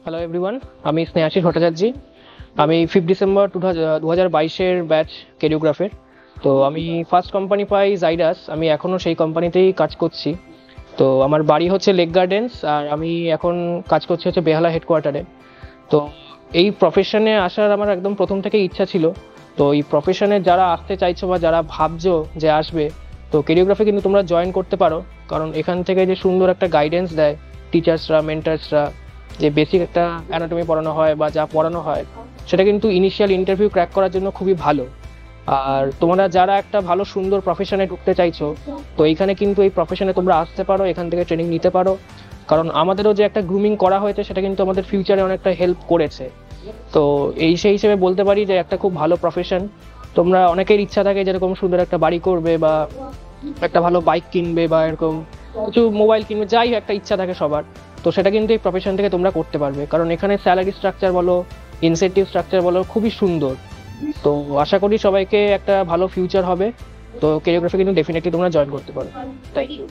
Hello everyone, আমি স্নেহাশিস ভট্টাচার্য। আমি 5 December 2022-এর batch কেরিওগ্রাফের। তো আমি ফার্স্ট কোম্পানি পাই জাইডাস, আমি এখনও সেই কোম্পানিতেই কাজ করছি। তো আমার বাড়ি হচ্ছে লেক গার্ডেন্স, আর আমি এখন কাজ করছি হচ্ছে বেহালা হেডকোয়ার্টারে। তো এই প্রফেশনে আসার আমার একদম প্রথম থেকেই ইচ্ছা ছিল। তো এই প্রফেশনে যারা আসতে চাইছো বা যারা ভাবছো যে আসবে, তো কেরিওগ্রাফি কিন্তু তোমরা জয়েন করতে পারো। কারণ এখান থেকে যে সুন্দর একটা গাইডেন্স দেয় টিচার্সরা, মেন্টার্সরা, যে বেসিক একটা অ্যানাটমি পড়ানো হয় বা যা পড়ানো হয়, সেটা কিন্তু ইনিশিয়াল ইন্টারভিউ ক্র্যাক করার জন্য খুবই ভালো। আর তোমরা যারা একটা ভালো সুন্দর প্রফেশনে ঢুকতে চাইছো, তো এইখানে কিন্তু এই প্রফেশনে তোমরা আসতে পারো, এখান থেকে ট্রেনিং নিতে পারো। কারণ আমাদেরও যে একটা গ্রুমিং করা হয়েছে, সেটা কিন্তু আমাদের ফিউচারে অনেকটা হেল্প করেছে। তো সেই হিসেবে বলতে পারি যে একটা খুব ভালো প্রফেশন। তোমরা অনেকের ইচ্ছা থাকে যেরকম সুন্দর একটা বাড়ি করবে বা একটা ভালো বাইক কিনবে বা এরকম কিছু মোবাইল কিনবে, যাই একটা ইচ্ছা থাকে সবার, তো সেটা কিন্তু এই প্রফেশন থেকে তোমরা করতে পারবে। কারণ এখানে স্যালারি স্ট্রাকচার বলো, ইনসেন্টিভ স্ট্রাকচার বলো, খুবই সুন্দর। তো আশা করি সবাইকে একটা ভালো ফিউচার হবে। তো কেরিওগ্রাফি কিন্তু ডেফিনেটলি তোমরা জয়েন করতে পারো। Thank you.